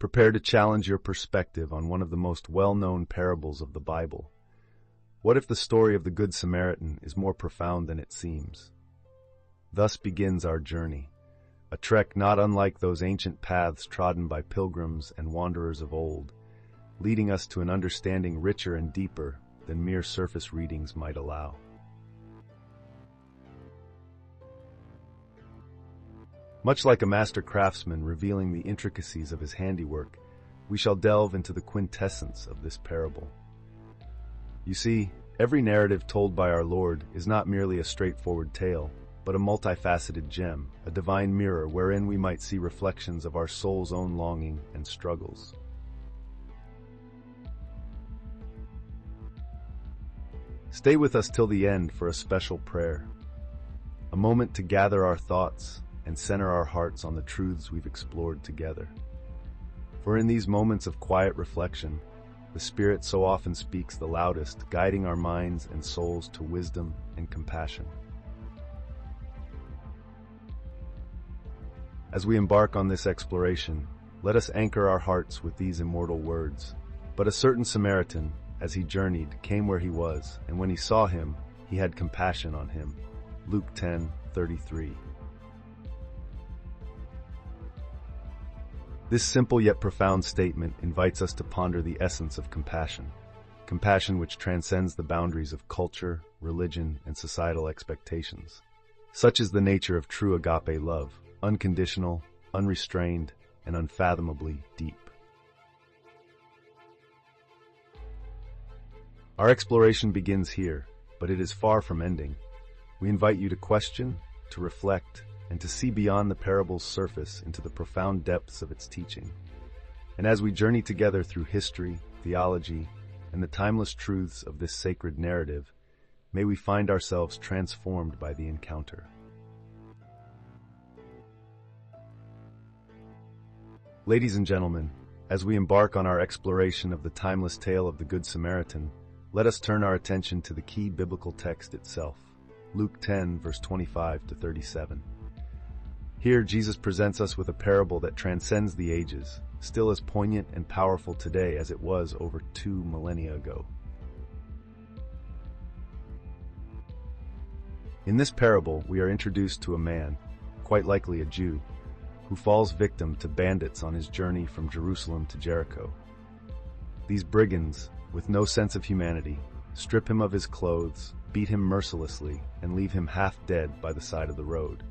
Prepare to challenge your perspective on one of the most well-known parables of the Bible. What if the story of the Good Samaritan is more profound than it seems? Thus begins our journey, a trek not unlike those ancient paths trodden by pilgrims and wanderers of old, leading us to an understanding richer and deeper than mere surface readings might allow. Much like a master craftsman revealing the intricacies of his handiwork, we shall delve into the quintessence of this parable. You see, every narrative told by our Lord is not merely a straightforward tale, but a multifaceted gem, a divine mirror wherein we might see reflections of our soul's own longing and struggles. Stay with us till the end for a special prayer, a moment to gather our thoughts and center our hearts on the truths we've explored together. For in these moments of quiet reflection, the Spirit so often speaks the loudest, guiding our minds and souls to wisdom and compassion. As we embark on this exploration, let us anchor our hearts with these immortal words. But a certain Samaritan, as he journeyed, came where he was, and when he saw him, he had compassion on him. Luke 10:33. This simple yet profound statement invites us to ponder the essence of compassion, compassion which transcends the boundaries of culture, religion, and societal expectations. Such is the nature of true agape love, unconditional, unrestrained, and unfathomably deep. Our exploration begins here, but it is far from ending. We invite you to question, to reflect, and to see beyond the parable's surface into the profound depths of its teaching. And as we journey together through history, theology, and the timeless truths of this sacred narrative, may we find ourselves transformed by the encounter. Ladies and gentlemen, as we embark on our exploration of the timeless tale of the Good Samaritan, let us turn our attention to the key biblical text itself, Luke 10, verse 25 to 37. Here, Jesus presents us with a parable that transcends the ages, still as poignant and powerful today as it was over 2 millennia ago. In this parable, we are introduced to a man, quite likely a Jew, who falls victim to bandits on his journey from Jerusalem to Jericho. These brigands, with no sense of humanity, strip him of his clothes, beat him mercilessly, and leave him half dead by the side of the road.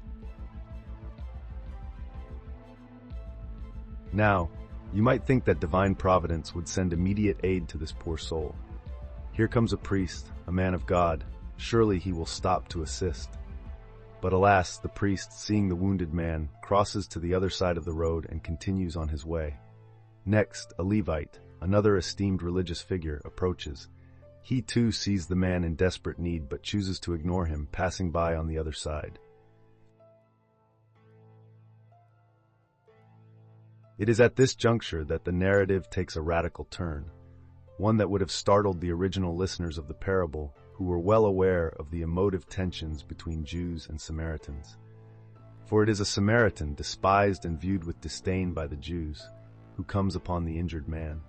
Now, you might think that divine providence would send immediate aid to this poor soul. Here comes a priest, a man of God. Surely he will stop to assist. But alas, the priest, seeing the wounded man, crosses to the other side of the road and continues on his way. Next, a Levite, another esteemed religious figure, approaches. He too sees the man in desperate need but chooses to ignore him, passing by on the other side. It is at this juncture that the narrative takes a radical turn, one that would have startled the original listeners of the parable, who were well aware of the emotive tensions between Jews and Samaritans. For it is a Samaritan, despised and viewed with disdain by the Jews, who comes upon the injured man.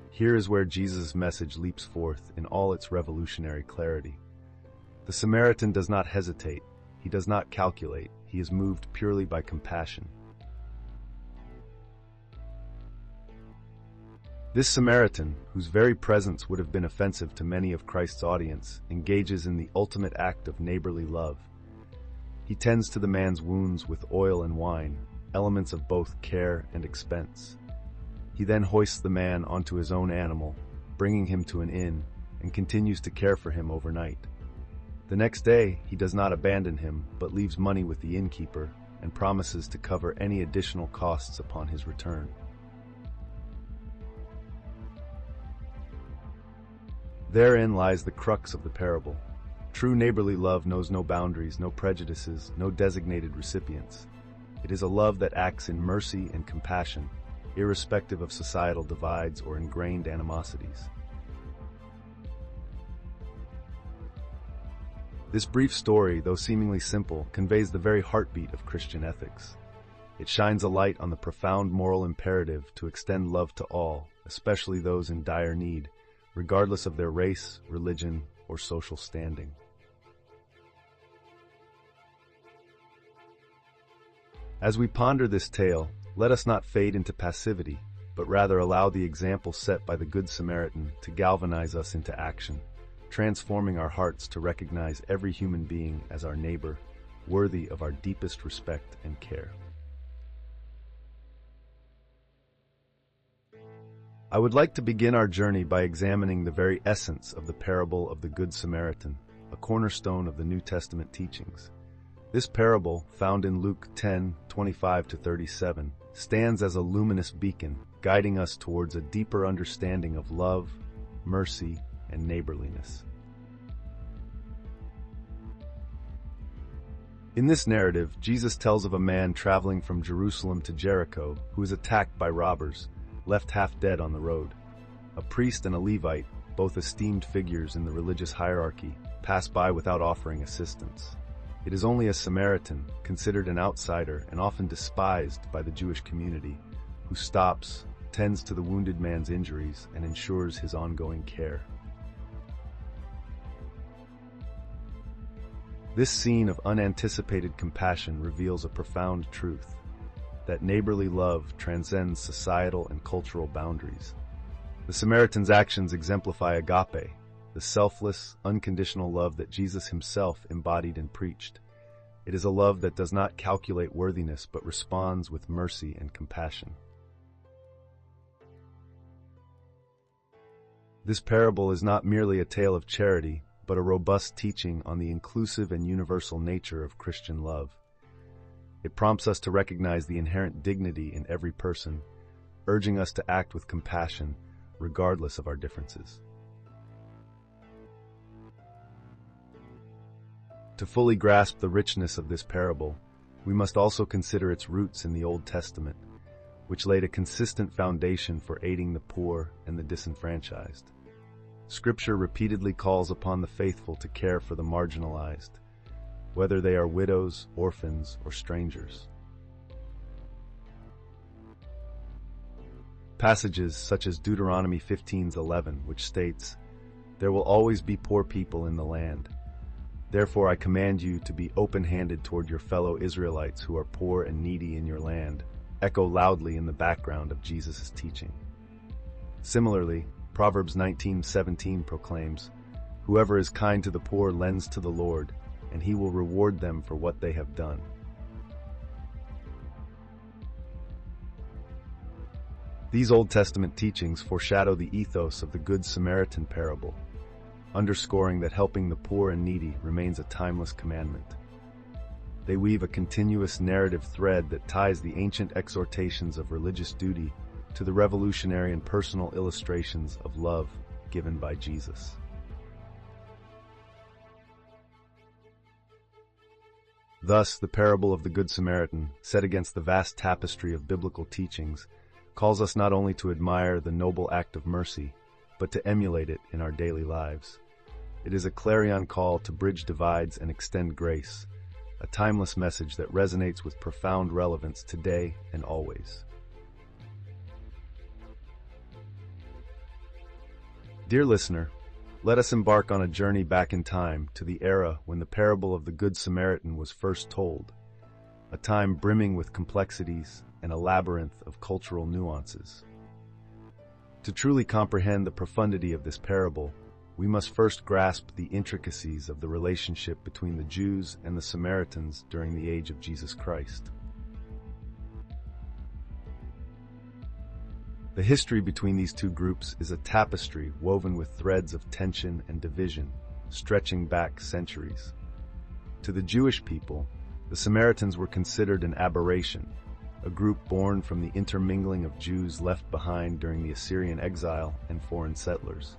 Here is where Jesus' message leaps forth in all its revolutionary clarity. The Samaritan does not hesitate, he does not calculate, he is moved purely by compassion. This Samaritan, whose very presence would have been offensive to many of Christ's audience, engages in the ultimate act of neighborly love. He tends to the man's wounds with oil and wine, elements of both care and expense. He then hoists the man onto his own animal, bringing him to an inn, and continues to care for him overnight. The next day, he does not abandon him, but leaves money with the innkeeper and promises to cover any additional costs upon his return. Therein lies the crux of the parable. True neighborly love knows no boundaries, no prejudices, no designated recipients. It is a love that acts in mercy and compassion, irrespective of societal divides or ingrained animosities. This brief story, though seemingly simple, conveys the very heartbeat of Christian ethics. It shines a light on the profound moral imperative to extend love to all, especially those in dire need, regardless of their race, religion, or social standing. As we ponder this tale, let us not fade into passivity, but rather allow the example set by the Good Samaritan to galvanize us into action, transforming our hearts to recognize every human being as our neighbor, worthy of our deepest respect and care. I would like to begin our journey by examining the very essence of the parable of the Good Samaritan, a cornerstone of the New Testament teachings. This parable, found in Luke 10:25-37, stands as a luminous beacon, guiding us towards a deeper understanding of love, mercy, and neighborliness. In this narrative, Jesus tells of a man traveling from Jerusalem to Jericho who is attacked by robbers, left half dead on the road. A priest and a Levite, both esteemed figures in the religious hierarchy, pass by without offering assistance. It is only a Samaritan, considered an outsider and often despised by the Jewish community, who stops, tends to the wounded man's injuries, and ensures his ongoing care. This scene of unanticipated compassion reveals a profound truth, that neighborly love transcends societal and cultural boundaries. The Samaritan's actions exemplify agape, the selfless, unconditional love that Jesus himself embodied and preached. It is a love that does not calculate worthiness but responds with mercy and compassion. This parable is not merely a tale of charity, but a robust teaching on the inclusive and universal nature of Christian love. It prompts us to recognize the inherent dignity in every person, urging us to act with compassion, regardless of our differences. To fully grasp the richness of this parable, we must also consider its roots in the Old Testament, which laid a consistent foundation for aiding the poor and the disenfranchised. Scripture repeatedly calls upon the faithful to care for the marginalized, whether they are widows, orphans, or strangers. Passages such as Deuteronomy 15:11, which states, "There will always be poor people in the land. Therefore I command you to be open-handed toward your fellow Israelites who are poor and needy in your land," echo loudly in the background of Jesus' teaching. Similarly, Proverbs 19:17 proclaims, "Whoever is kind to the poor lends to the Lord, and he will reward them for what they have done." These Old Testament teachings foreshadow the ethos of the Good Samaritan parable, underscoring that helping the poor and needy remains a timeless commandment. They weave a continuous narrative thread that ties the ancient exhortations of religious duty to the revolutionary and personal illustrations of love given by Jesus. Thus, the parable of the Good Samaritan, set against the vast tapestry of biblical teachings, calls us not only to admire the noble act of mercy, but to emulate it in our daily lives. It is a clarion call to bridge divides and extend grace, a timeless message that resonates with profound relevance today and always. Dear listener, let us embark on a journey back in time to the era when the parable of the Good Samaritan was first told, a time brimming with complexities and a labyrinth of cultural nuances. To truly comprehend the profundity of this parable, we must first grasp the intricacies of the relationship between the Jews and the Samaritans during the age of Jesus Christ. The history between these two groups is a tapestry woven with threads of tension and division, stretching back centuries. To the Jewish people, the Samaritans were considered an aberration, a group born from the intermingling of Jews left behind during the Assyrian exile and foreign settlers.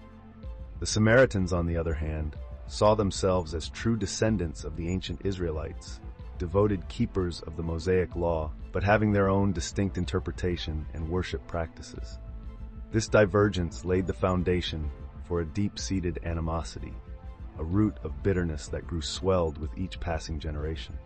The Samaritans, on the other hand, saw themselves as true descendants of the ancient Israelites, devoted keepers of the Mosaic law, but having their own distinct interpretation and worship practices. This divergence laid the foundation for a deep-seated animosity, a root of bitterness that grew swelled with each passing generation.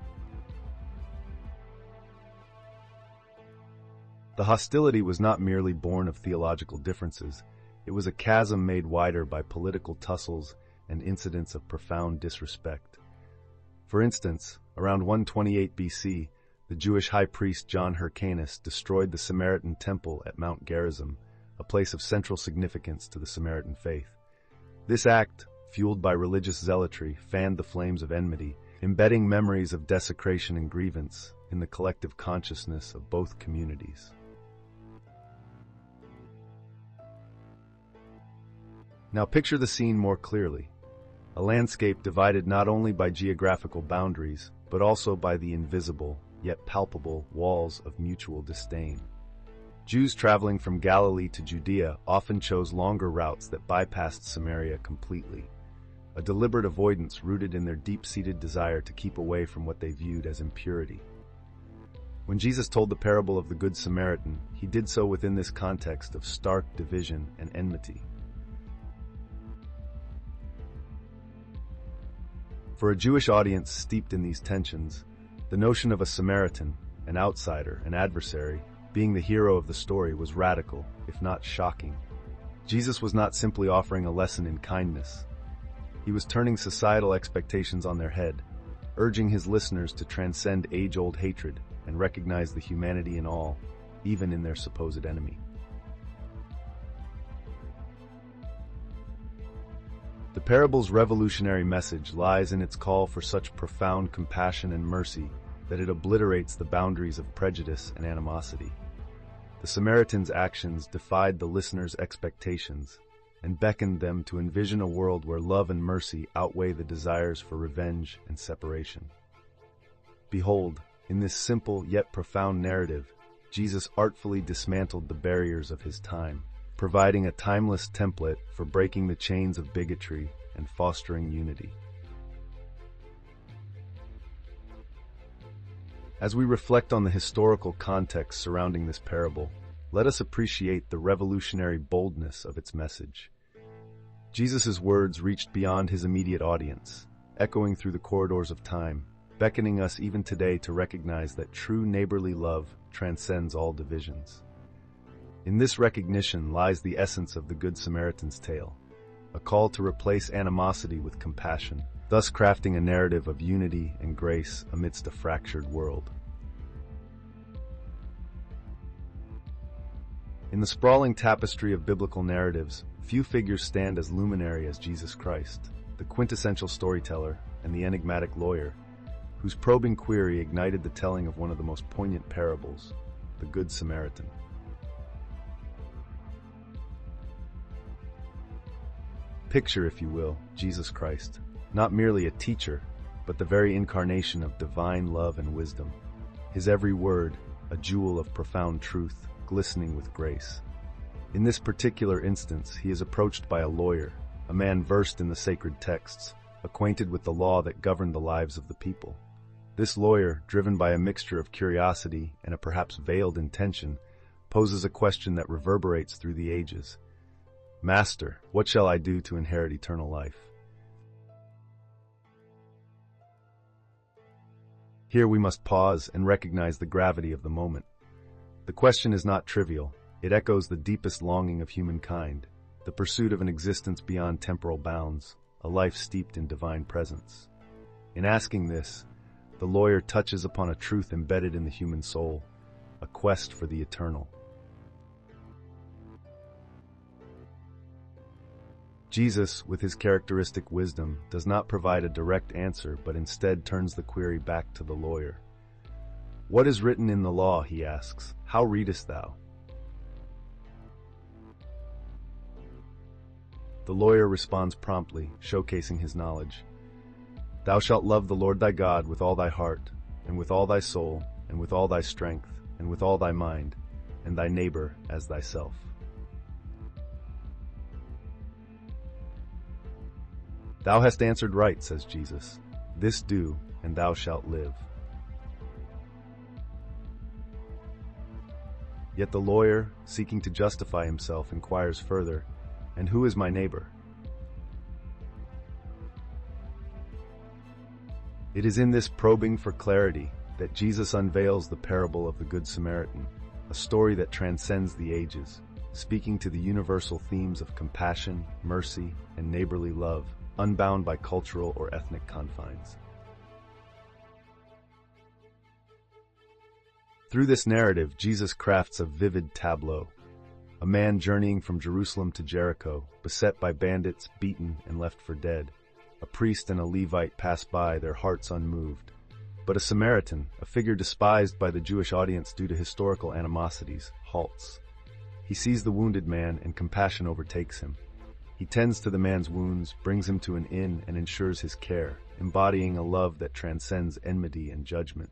The hostility was not merely born of theological differences, it was a chasm made wider by political tussles and incidents of profound disrespect. For instance, around 128 BC, the Jewish high priest John Hyrcanus destroyed the Samaritan temple at Mount Gerizim, a place of central significance to the Samaritan faith. This act, fueled by religious zealotry, fanned the flames of enmity, embedding memories of desecration and grievance in the collective consciousness of both communities. Now picture the scene more clearly. A landscape divided not only by geographical boundaries, but also by the invisible, yet palpable, walls of mutual disdain. Jews traveling from Galilee to Judea often chose longer routes that bypassed Samaria completely, a deliberate avoidance rooted in their deep-seated desire to keep away from what they viewed as impurity. When Jesus told the parable of the Good Samaritan, he did so within this context of stark division and enmity. For a Jewish audience steeped in these tensions, the notion of a Samaritan, an outsider, an adversary, being the hero of the story was radical, if not shocking. Jesus was not simply offering a lesson in kindness. He was turning societal expectations on their head, urging his listeners to transcend age-old hatred and recognize the humanity in all, even in their supposed enemy. The parable's revolutionary message lies in its call for such profound compassion and mercy that it obliterates the boundaries of prejudice and animosity. The Samaritan's actions defied the listener's expectations and beckoned them to envision a world where love and mercy outweigh the desires for revenge and separation. Behold, in this simple yet profound narrative, Jesus artfully dismantled the barriers of his time, providing a timeless template for breaking the chains of bigotry and fostering unity. As we reflect on the historical context surrounding this parable, let us appreciate the revolutionary boldness of its message. Jesus' words reached beyond his immediate audience, echoing through the corridors of time, beckoning us even today to recognize that true neighborly love transcends all divisions. In this recognition lies the essence of the Good Samaritan's tale, a call to replace animosity with compassion, thus crafting a narrative of unity and grace amidst a fractured world. In the sprawling tapestry of biblical narratives, few figures stand as luminary as Jesus Christ, the quintessential storyteller and the enigmatic lawyer, whose probing query ignited the telling of one of the most poignant parables, the Good Samaritan. Picture, if you will, Jesus Christ, not merely a teacher, but the very incarnation of divine love and wisdom. His every word, a jewel of profound truth, glistening with grace. In this particular instance, he is approached by a lawyer, a man versed in the sacred texts, acquainted with the law that governed the lives of the people. This lawyer, driven by a mixture of curiosity and a perhaps veiled intention, poses a question that reverberates through the ages. Master, what shall I do to inherit eternal life? Here we must pause and recognize the gravity of the moment. The question is not trivial. It echoes the deepest longing of humankind, the pursuit of an existence beyond temporal bounds, a life steeped in divine presence. In asking this, the lawyer touches upon a truth embedded in the human soul, a quest for the eternal. Jesus, with his characteristic wisdom, does not provide a direct answer, but instead turns the query back to the lawyer. What is written in the law, he asks. How readest thou? The lawyer responds promptly, showcasing his knowledge. Thou shalt love the Lord thy God with all thy heart, and with all thy soul, and with all thy strength, and with all thy mind, and thy neighbor as thyself. Thou hast answered right, says Jesus. This do, and thou shalt live. Yet the lawyer, seeking to justify himself, inquires further, and who is my neighbor? It is in this probing for clarity that Jesus unveils the parable of the Good Samaritan, a story that transcends the ages, speaking to the universal themes of compassion, mercy, and neighborly love, unbound by cultural or ethnic confines. Through this narrative, Jesus crafts a vivid tableau. A man journeying from Jerusalem to Jericho, beset by bandits, beaten, and left for dead. A priest and a Levite pass by, their hearts unmoved. But a Samaritan, a figure despised by the Jewish audience due to historical animosities, halts. He sees the wounded man, and compassion overtakes him. He tends to the man's wounds, brings him to an inn, and ensures his care, embodying a love that transcends enmity and judgment.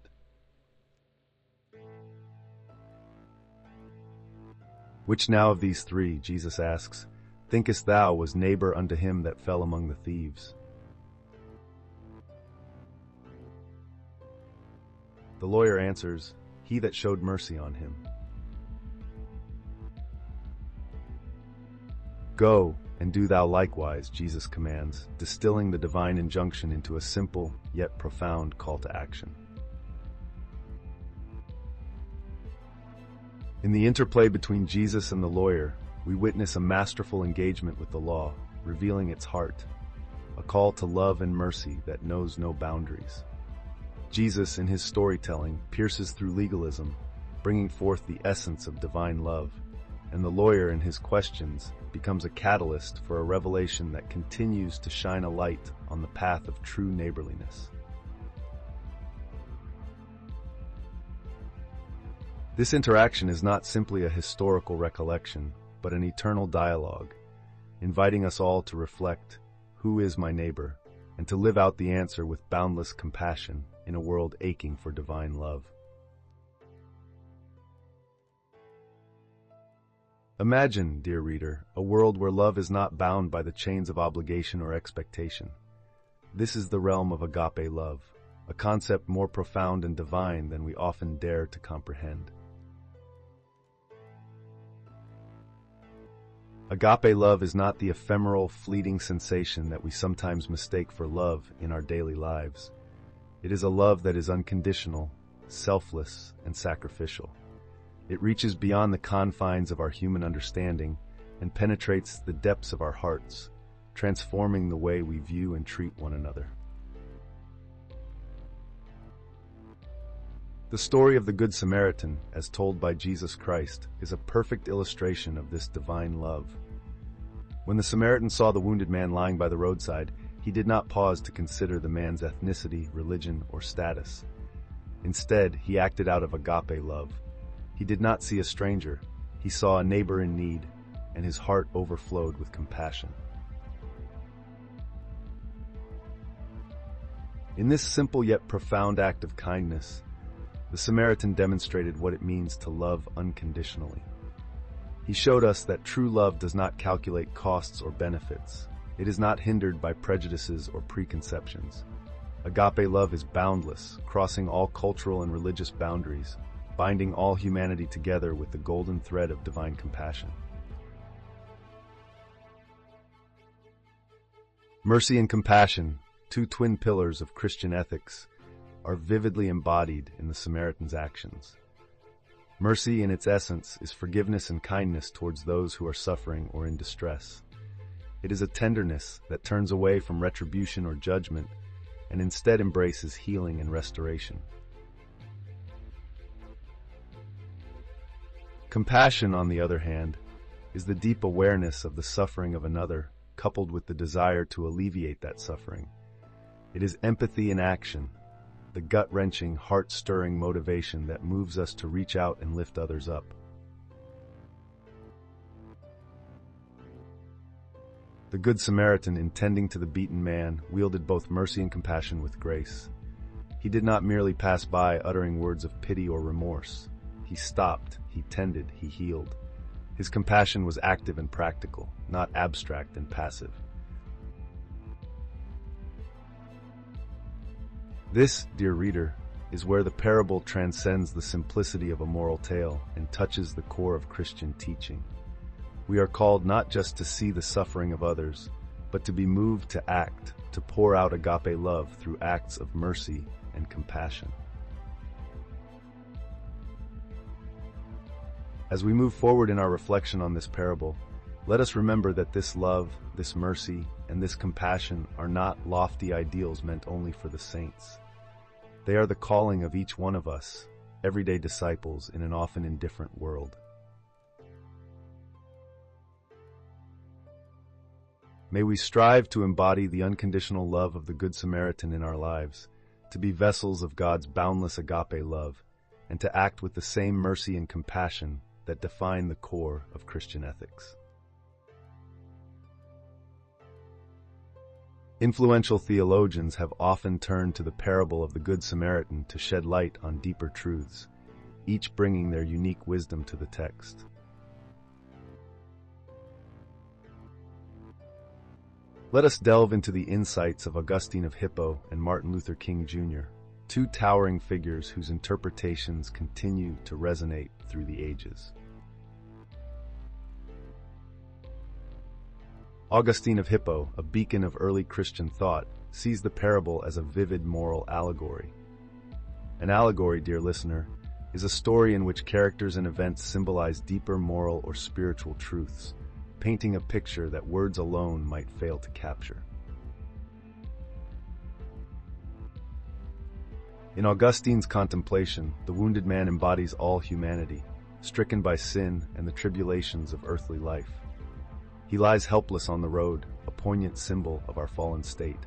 Which now of these three, Jesus asks, thinkest thou was neighbor unto him that fell among the thieves? The lawyer answers, he that showed mercy on him. Go, and do thou likewise, Jesus commands, distilling the divine injunction into a simple, yet profound call to action. In the interplay between Jesus and the lawyer, we witness a masterful engagement with the law, revealing its heart, a call to love and mercy that knows no boundaries. Jesus, in his storytelling, pierces through legalism, bringing forth the essence of divine love, and the lawyer, in his questions, becomes a catalyst for a revelation that continues to shine a light on the path of true neighborliness. This interaction is not simply a historical recollection, but an eternal dialogue, inviting us all to reflect, who is my neighbor, and to live out the answer with boundless compassion in a world aching for divine love. Imagine, dear reader, a world where love is not bound by the chains of obligation or expectation. This is the realm of agape love, a concept more profound and divine than we often dare to comprehend. Agape love is not the ephemeral, fleeting sensation that we sometimes mistake for love in our daily lives. It is a love that is unconditional, selfless, and sacrificial. It reaches beyond the confines of our human understanding and penetrates the depths of our hearts, transforming the way we view and treat one another. The story of the Good Samaritan, as told by Jesus Christ, is a perfect illustration of this divine love. When the Samaritan saw the wounded man lying by the roadside, he did not pause to consider the man's ethnicity, religion, or status. Instead, he acted out of agape love. He did not see a stranger. He saw a neighbor in need, and his heart overflowed with compassion. In this simple yet profound act of kindness, the Samaritan demonstrated what it means to love unconditionally. He showed us that true love does not calculate costs or benefits. It is not hindered by prejudices or preconceptions. Agape love is boundless, crossing all cultural and religious boundaries, binding all humanity together with the golden thread of divine compassion. Mercy and compassion, two twin pillars of Christian ethics, are vividly embodied in the Samaritan's actions. Mercy, in its essence, is forgiveness and kindness towards those who are suffering or in distress. It is a tenderness that turns away from retribution or judgment and instead embraces healing and restoration. Compassion, on the other hand, is the deep awareness of the suffering of another, coupled with the desire to alleviate that suffering. It is empathy in action, the gut-wrenching, heart-stirring motivation that moves us to reach out and lift others up. The Good Samaritan, in tending to the beaten man, wielded both mercy and compassion with grace. He did not merely pass by uttering words of pity or remorse. He stopped, he tended, he healed. His compassion was active and practical, not abstract and passive. This, dear reader, is where the parable transcends the simplicity of a moral tale and touches the core of Christian teaching. We are called not just to see the suffering of others, but to be moved to act, to pour out agape love through acts of mercy and compassion. As we move forward in our reflection on this parable, let us remember that this love, this mercy, and this compassion are not lofty ideals meant only for the saints. They are the calling of each one of us, everyday disciples in an often indifferent world. May we strive to embody the unconditional love of the Good Samaritan in our lives, to be vessels of God's boundless agape love, and to act with the same mercy and compassion that define the core of Christian ethics. Influential theologians have often turned to the parable of the Good Samaritan to shed light on deeper truths, each bringing their unique wisdom to the text. Let us delve into the insights of Augustine of Hippo and Martin Luther King Jr., two towering figures whose interpretations continue to resonate through the ages. Augustine of Hippo, a beacon of early Christian thought, sees the parable as a vivid moral allegory. An allegory, dear listener, is a story in which characters and events symbolize deeper moral or spiritual truths, painting a picture that words alone might fail to capture. In Augustine's contemplation, the wounded man embodies all humanity, stricken by sin and the tribulations of earthly life. He lies helpless on the road, a poignant symbol of our fallen state.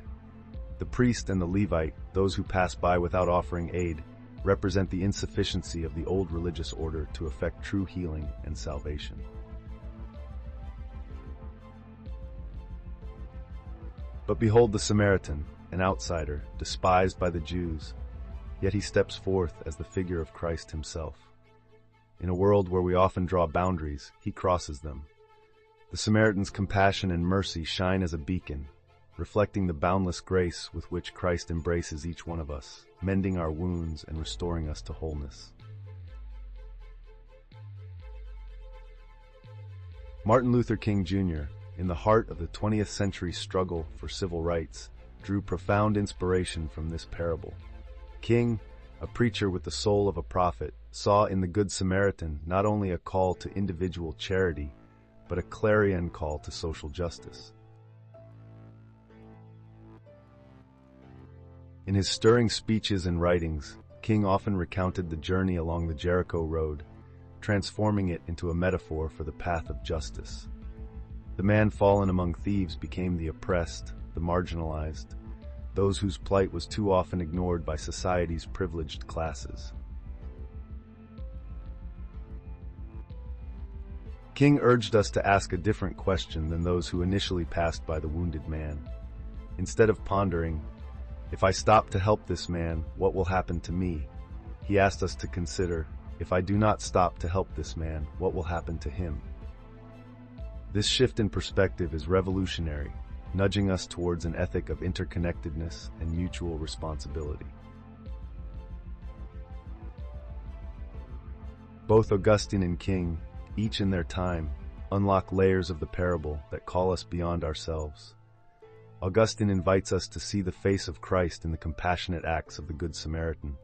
The priest and the Levite, those who pass by without offering aid, represent the insufficiency of the old religious order to effect true healing and salvation. But behold the Samaritan, an outsider, despised by the Jews, yet he steps forth as the figure of Christ himself. In a world where we often draw boundaries, he crosses them. The Samaritan's compassion and mercy shine as a beacon, reflecting the boundless grace with which Christ embraces each one of us, mending our wounds and restoring us to wholeness. Martin Luther King Jr., in the heart of the 20th century struggle for civil rights, drew profound inspiration from this parable. King, a preacher with the soul of a prophet, saw in the Good Samaritan not only a call to individual charity, but a clarion call to social justice. In his stirring speeches and writings, King often recounted the journey along the Jericho Road, transforming it into a metaphor for the path of justice. The man fallen among thieves became the oppressed, the marginalized, those whose plight was too often ignored by society's privileged classes. King urged us to ask a different question than those who initially passed by the wounded man. Instead of pondering, "If I stop to help this man, what will happen to me?" he asked us to consider, "If I do not stop to help this man, what will happen to him?" This shift in perspective is revolutionary, nudging us towards an ethic of interconnectedness and mutual responsibility. Both Augustine and King, each in their time, unlock layers of the parable that call us beyond ourselves. Augustine invites us to see the face of Christ in the compassionate acts of the Good Samaritan.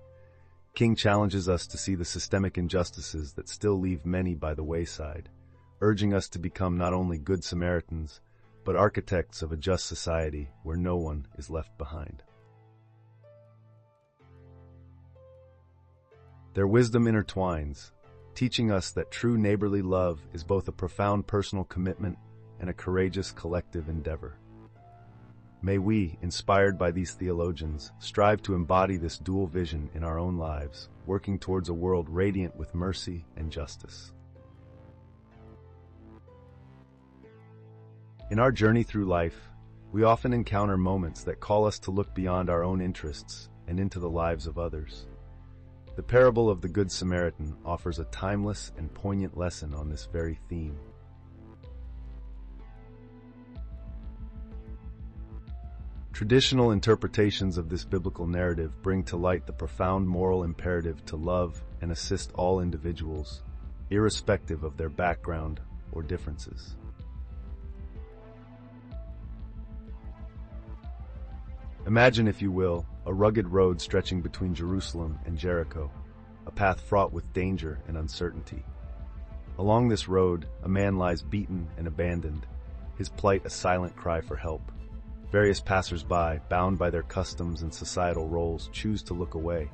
King challenges us to see the systemic injustices that still leave many by the wayside, urging us to become not only good Samaritans, but architects of a just society where no one is left behind. Their wisdom intertwines, teaching us that true neighborly love is both a profound personal commitment and a courageous collective endeavor. May we, inspired by these theologians, strive to embody this dual vision in our own lives, working towards a world radiant with mercy and justice. In our journey through life, we often encounter moments that call us to look beyond our own interests and into the lives of others. The parable of the Good Samaritan offers a timeless and poignant lesson on this very theme. Traditional interpretations of this biblical narrative bring to light the profound moral imperative to love and assist all individuals, irrespective of their background or differences. Imagine, if you will, a rugged road stretching between Jerusalem and Jericho, a path fraught with danger and uncertainty. Along this road, a man lies beaten and abandoned, his plight a silent cry for help. Various passers-by, bound by their customs and societal roles, choose to look away.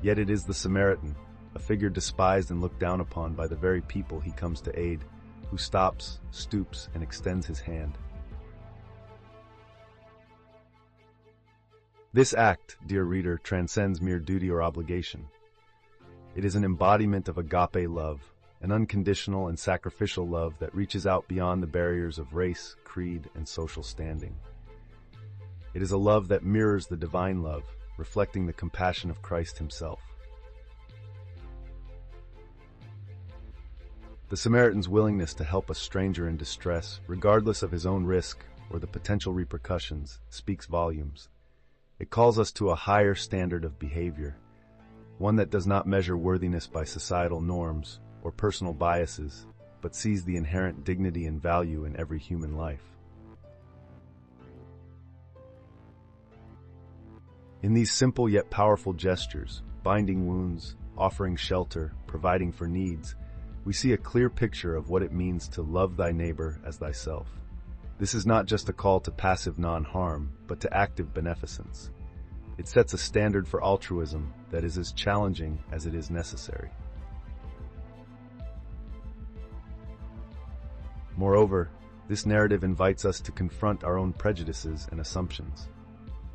Yet it is the Samaritan, a figure despised and looked down upon by the very people he comes to aid, who stops, stoops, and extends his hand. This act, dear reader, transcends mere duty or obligation. It is an embodiment of agape love, an unconditional and sacrificial love that reaches out beyond the barriers of race, creed, and social standing. It is a love that mirrors the divine love, reflecting the compassion of Christ himself. The Samaritan's willingness to help a stranger in distress, regardless of his own risk or the potential repercussions, speaks volumes. It calls us to a higher standard of behavior, one that does not measure worthiness by societal norms or personal biases, but sees the inherent dignity and value in every human life. In these simple yet powerful gestures, binding wounds, offering shelter, providing for needs, we see a clear picture of what it means to love thy neighbor as thyself. This is not just a call to passive non-harm, but to active beneficence. It sets a standard for altruism that is as challenging as it is necessary. Moreover, this narrative invites us to confront our own prejudices and assumptions.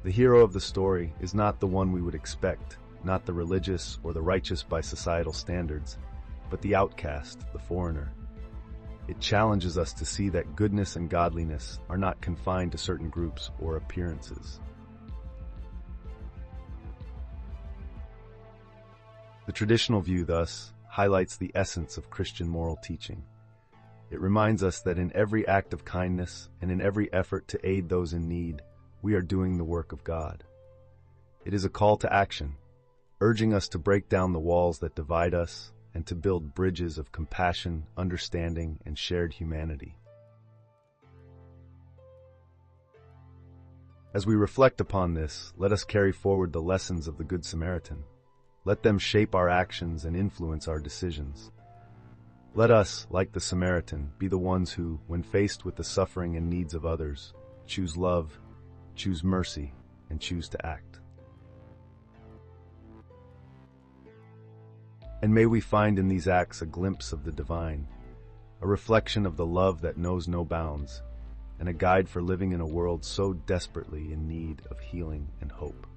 The hero of the story is not the one we would expect, not the religious or the righteous by societal standards, but the outcast, the foreigner. It challenges us to see that goodness and godliness are not confined to certain groups or appearances. The traditional view, thus, highlights the essence of Christian moral teaching. It reminds us that in every act of kindness and in every effort to aid those in need, we are doing the work of God. It is a call to action, urging us to break down the walls that divide us and to build bridges of compassion, understanding, and shared humanity. As we reflect upon this, let us carry forward the lessons of the Good Samaritan. Let them shape our actions and influence our decisions. Let us, like the Samaritan, be the ones who, when faced with the suffering and needs of others, choose love, choose mercy, and choose to act. And may we find in these acts a glimpse of the divine, a reflection of the love that knows no bounds, and a guide for living in a world so desperately in need of healing and hope.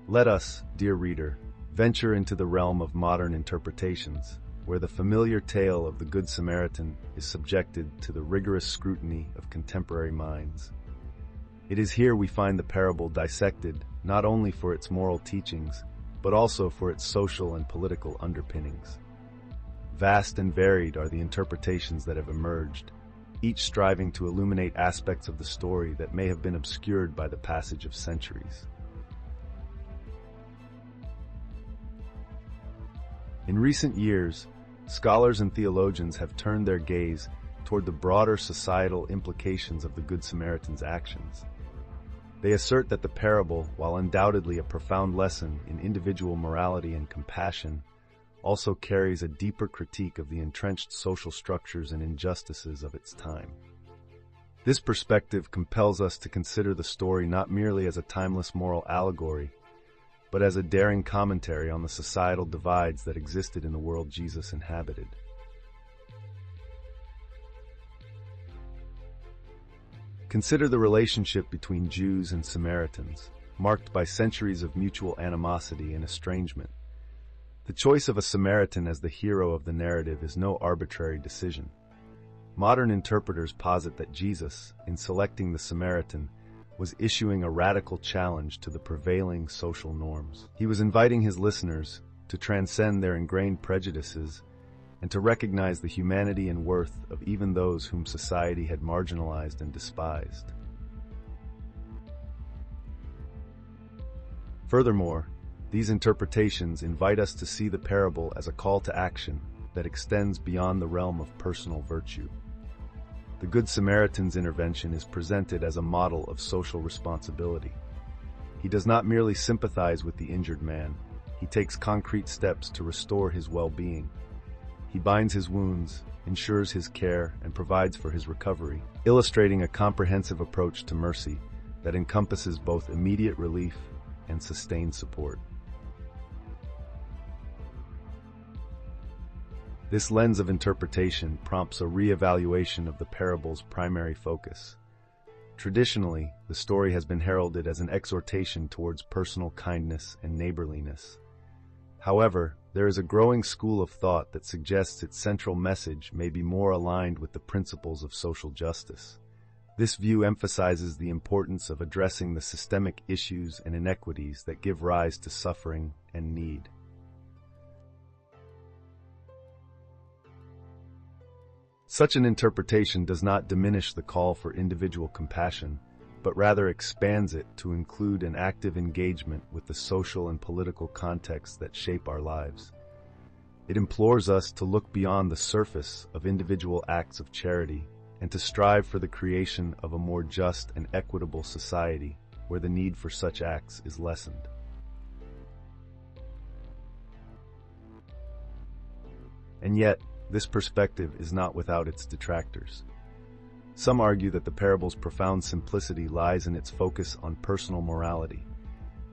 Let us, dear reader, venture into the realm of modern interpretations, where the familiar tale of the Good Samaritan is subjected to the rigorous scrutiny of contemporary minds. It is here we find the parable dissected not only for its moral teachings, but also for its social and political underpinnings. Vast and varied are the interpretations that have emerged, each striving to illuminate aspects of the story that may have been obscured by the passage of centuries. In recent years, scholars and theologians have turned their gaze toward the broader societal implications of the Good Samaritan's actions. They assert that the parable, while undoubtedly a profound lesson in individual morality and compassion, also carries a deeper critique of the entrenched social structures and injustices of its time. This perspective compels us to consider the story not merely as a timeless moral allegory, but as a daring commentary on the societal divides that existed in the world Jesus inhabited. Consider the relationship between Jews and Samaritans, marked by centuries of mutual animosity and estrangement. The choice of a Samaritan as the hero of the narrative is no arbitrary decision. Modern interpreters posit that Jesus, in selecting the Samaritan, was issuing a radical challenge to the prevailing social norms. He was inviting his listeners to transcend their ingrained prejudices and to recognize the humanity and worth of even those whom society had marginalized and despised. Furthermore, these interpretations invite us to see the parable as a call to action that extends beyond the realm of personal virtue. The Good Samaritan's intervention is presented as a model of social responsibility. He does not merely sympathize with the injured man, he takes concrete steps to restore his well-being. He binds his wounds, ensures his care, and provides for his recovery, illustrating a comprehensive approach to mercy that encompasses both immediate relief and sustained support. This lens of interpretation prompts a re-evaluation of the parable's primary focus. Traditionally, the story has been heralded as an exhortation towards personal kindness and neighborliness. However, there is a growing school of thought that suggests its central message may be more aligned with the principles of social justice. This view emphasizes the importance of addressing the systemic issues and inequities that give rise to suffering and need. Such an interpretation does not diminish the call for individual compassion, but rather expands it to include an active engagement with the social and political contexts that shape our lives. It implores us to look beyond the surface of individual acts of charity and to strive for the creation of a more just and equitable society where the need for such acts is lessened. And yet, this perspective is not without its detractors. Some argue that the parable's profound simplicity lies in its focus on personal morality.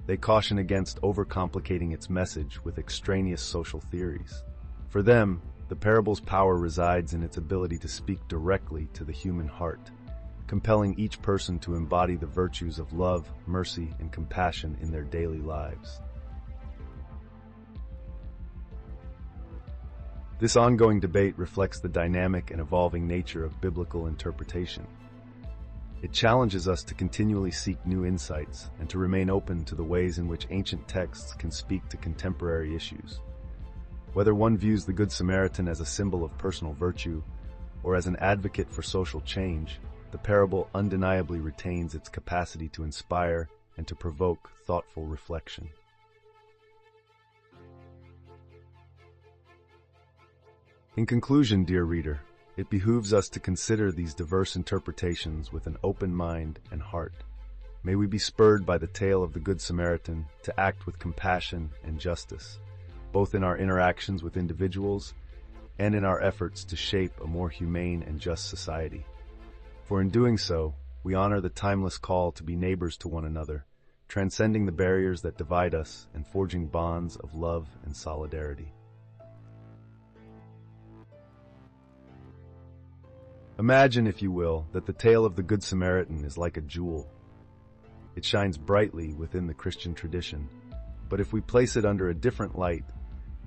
They caution against overcomplicating its message with extraneous social theories. For them, the parable's power resides in its ability to speak directly to the human heart, compelling each person to embody the virtues of love, mercy, and compassion in their daily lives. This ongoing debate reflects the dynamic and evolving nature of biblical interpretation. It challenges us to continually seek new insights and to remain open to the ways in which ancient texts can speak to contemporary issues. Whether one views the Good Samaritan as a symbol of personal virtue or as an advocate for social change, the parable undeniably retains its capacity to inspire and to provoke thoughtful reflection. In conclusion, dear reader, it behooves us to consider these diverse interpretations with an open mind and heart. May we be spurred by the tale of the Good Samaritan to act with compassion and justice, both in our interactions with individuals and in our efforts to shape a more humane and just society. For in doing so, we honor the timeless call to be neighbors to one another, transcending the barriers that divide us and forging bonds of love and solidarity. Imagine, if you will, that the tale of the Good Samaritan is like a jewel. It shines brightly within the Christian tradition, but if we place it under a different light,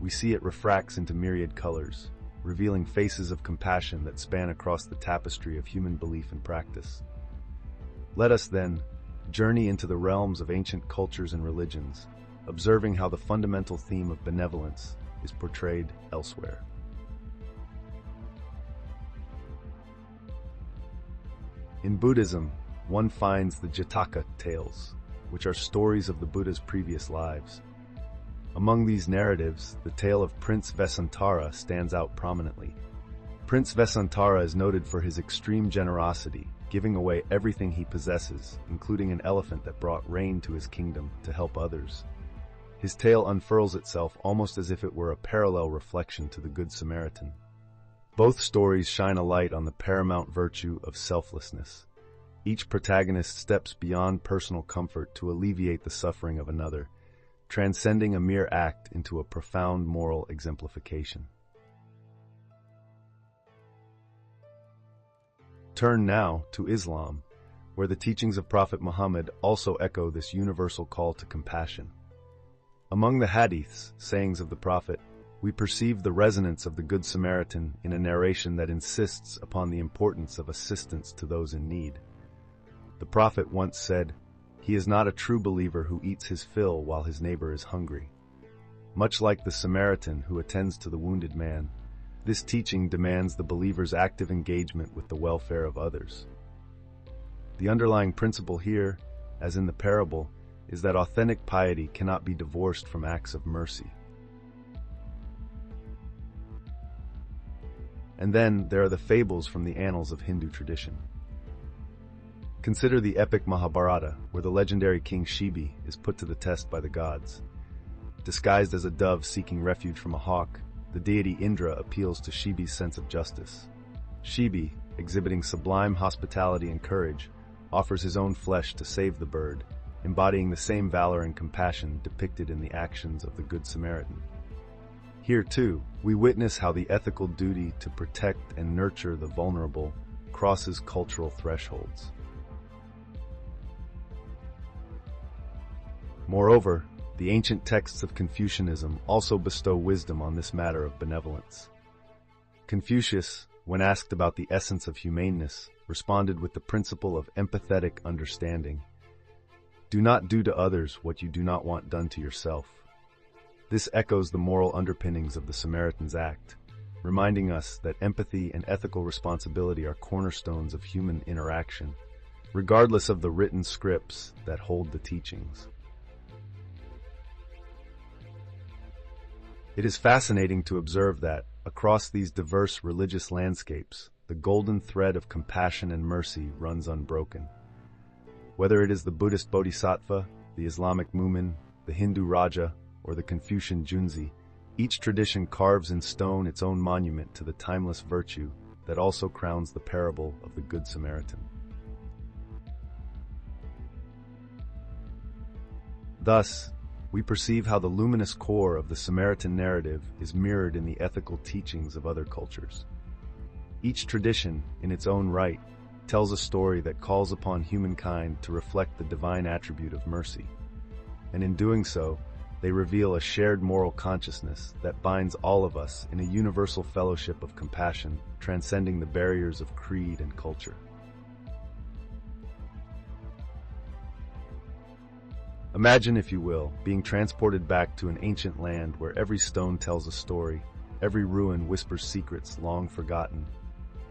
we see it refracts into myriad colors, revealing faces of compassion that span across the tapestry of human belief and practice. Let us, then, journey into the realms of ancient cultures and religions, observing how the fundamental theme of benevolence is portrayed elsewhere. In Buddhism, one finds the Jataka tales, which are stories of the Buddha's previous lives. Among these narratives, the tale of Prince Vesantara stands out prominently. Prince Vesantara is noted for his extreme generosity, giving away everything he possesses, including an elephant that brought rain to his kingdom to help others. His tale unfurls itself almost as if it were a parallel reflection to the Good Samaritan. Both stories shine a light on the paramount virtue of selflessness. Each protagonist steps beyond personal comfort to alleviate the suffering of another, transcending a mere act into a profound moral exemplification. Turn now to Islam, where the teachings of Prophet Muhammad also echo this universal call to compassion. Among the hadiths, sayings of the Prophet, we perceive the resonance of the Good Samaritan in a narration that insists upon the importance of assistance to those in need. The Prophet once said, "He is not a true believer who eats his fill while his neighbor is hungry." Much like the Samaritan who attends to the wounded man, this teaching demands the believer's active engagement with the welfare of others. The underlying principle here, as in the parable, is that authentic piety cannot be divorced from acts of mercy. And then there are the fables from the annals of Hindu tradition. Consider the epic Mahabharata, where the legendary king Shibi is put to the test by the gods. Disguised as a dove seeking refuge from a hawk, the deity Indra appeals to Shibi's sense of justice. Shibi, exhibiting sublime hospitality and courage, offers his own flesh to save the bird, embodying the same valor and compassion depicted in the actions of the Good Samaritan. Here, too, we witness how the ethical duty to protect and nurture the vulnerable crosses cultural thresholds. Moreover, the ancient texts of Confucianism also bestow wisdom on this matter of benevolence. Confucius, when asked about the essence of humaneness, responded with the principle of empathetic understanding. Do not do to others what you do not want done to yourself. This echoes the moral underpinnings of the Samaritan's Act, reminding us that empathy and ethical responsibility are cornerstones of human interaction, regardless of the written scripts that hold the teachings. It is fascinating to observe that, across these diverse religious landscapes, the golden thread of compassion and mercy runs unbroken. Whether it is the Buddhist Bodhisattva, the Islamic Mu'min, the Hindu Raja, or the Confucian Junzi, each tradition carves in stone its own monument to the timeless virtue that also crowns the parable of the Good Samaritan. Thus, we perceive how the luminous core of the Samaritan narrative is mirrored in the ethical teachings of other cultures. Each tradition, in its own right, tells a story that calls upon humankind to reflect the divine attribute of mercy. And in doing so, they reveal a shared moral consciousness that binds all of us in a universal fellowship of compassion, transcending the barriers of creed and culture. Imagine, if you will, being transported back to an ancient land where every stone tells a story, every ruin whispers secrets long forgotten.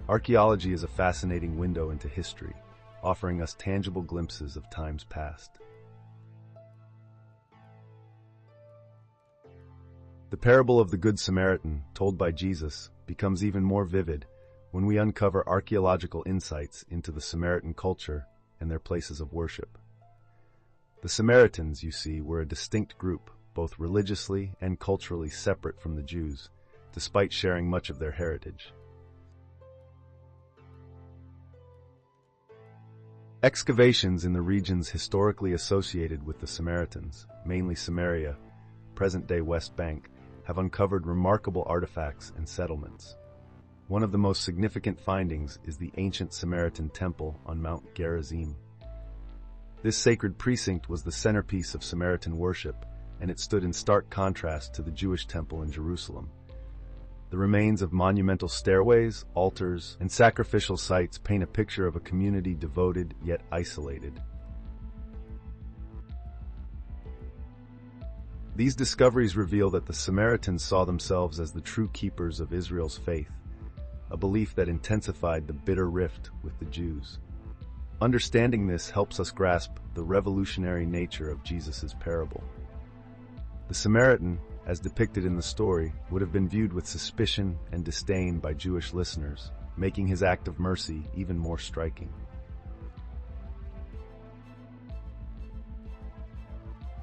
Archaeology is a fascinating window into history, offering us tangible glimpses of times past. The parable of the Good Samaritan, told by Jesus, becomes even more vivid when we uncover archaeological insights into the Samaritan culture and their places of worship. The Samaritans, you see, were a distinct group, both religiously and culturally separate from the Jews, despite sharing much of their heritage. Excavations in the regions historically associated with the Samaritans, mainly Samaria, present-day West Bank, have uncovered remarkable artifacts and settlements. One of the most significant findings is the ancient Samaritan temple on Mount Gerizim. This sacred precinct was the centerpiece of Samaritan worship, and it stood in stark contrast to the Jewish temple in Jerusalem. The remains of monumental stairways, altars, and sacrificial sites paint a picture of a community devoted yet isolated. These discoveries reveal that the Samaritans saw themselves as the true keepers of Israel's faith, a belief that intensified the bitter rift with the Jews. Understanding this helps us grasp the revolutionary nature of Jesus' parable. The Samaritan, as depicted in the story, would have been viewed with suspicion and disdain by Jewish listeners, making his act of mercy even more striking.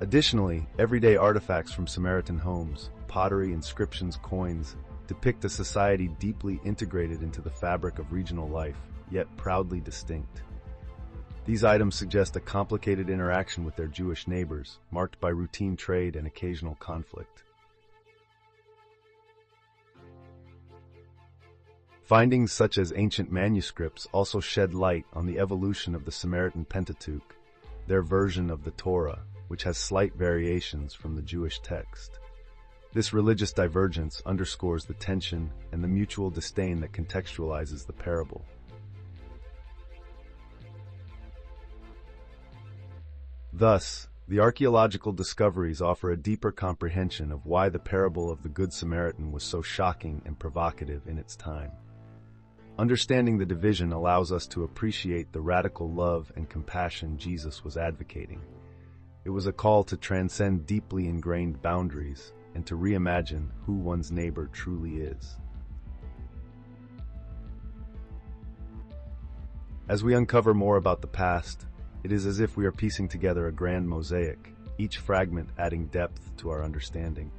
Additionally, everyday artifacts from Samaritan homes, pottery, inscriptions, coins, depict a society deeply integrated into the fabric of regional life, yet proudly distinct. These items suggest a complicated interaction with their Jewish neighbors, marked by routine trade and occasional conflict. Findings such as ancient manuscripts also shed light on the evolution of the Samaritan Pentateuch, their version of the Torah, which has slight variations from the Jewish text. This religious divergence underscores the tension and the mutual disdain that contextualizes the parable. Thus, the archaeological discoveries offer a deeper comprehension of why the parable of the Good Samaritan was so shocking and provocative in its time. Understanding the division allows us to appreciate the radical love and compassion Jesus was advocating. It was a call to transcend deeply ingrained boundaries and to reimagine who one's neighbor truly is. As we uncover more about the past, it is as if we are piecing together a grand mosaic, each fragment adding depth to our understanding.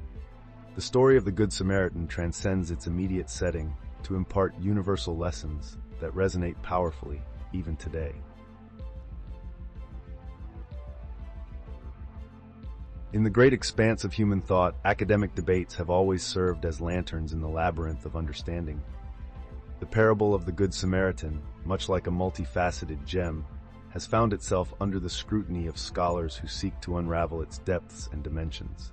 The story of the Good Samaritan transcends its immediate setting to impart universal lessons that resonate powerfully even today. In the great expanse of human thought, academic debates have always served as lanterns in the labyrinth of understanding. The parable of the Good Samaritan, much like a multifaceted gem, has found itself under the scrutiny of scholars who seek to unravel its depths and dimensions.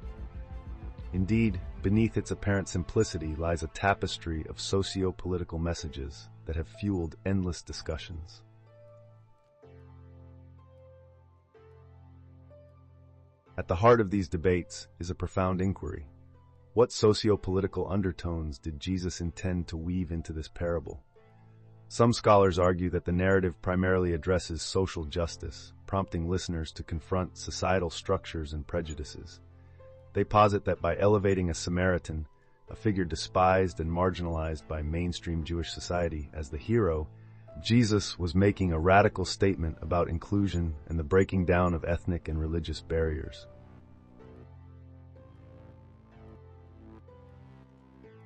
Indeed, beneath its apparent simplicity lies a tapestry of socio-political messages that have fueled endless discussions. At the heart of these debates is a profound inquiry. What socio-political undertones did Jesus intend to weave into this parable? Some scholars argue that the narrative primarily addresses social justice, prompting listeners to confront societal structures and prejudices. They posit that by elevating a Samaritan, a figure despised and marginalized by mainstream Jewish society, as the hero, Jesus was making a radical statement about inclusion and the breaking down of ethnic and religious barriers.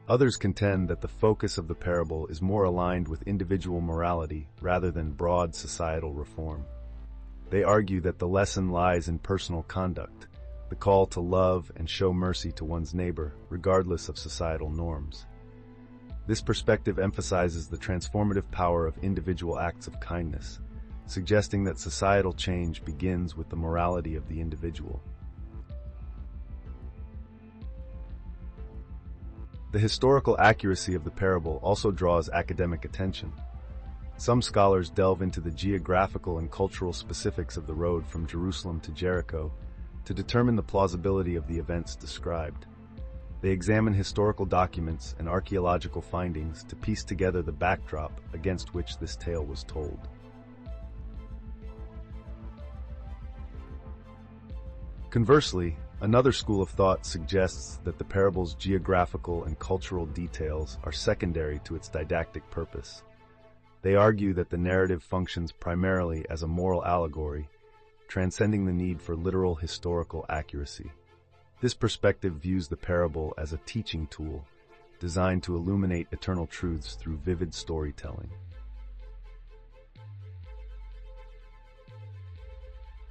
Others contend that the focus of the parable is more aligned with individual morality rather than broad societal reform. They argue that the lesson lies in personal conduct, the call to love and show mercy to one's neighbor, regardless of societal norms. This perspective emphasizes the transformative power of individual acts of kindness, suggesting that societal change begins with the morality of the individual. The historical accuracy of the parable also draws academic attention. Some scholars delve into the geographical and cultural specifics of the road from Jerusalem to Jericho to determine the plausibility of the events described. They examine historical documents and archaeological findings to piece together the backdrop against which this tale was told. Conversely, another school of thought suggests that the parable's geographical and cultural details are secondary to its didactic purpose. They argue that the narrative functions primarily as a moral allegory, transcending the need for literal historical accuracy. This perspective views the parable as a teaching tool, designed to illuminate eternal truths through vivid storytelling.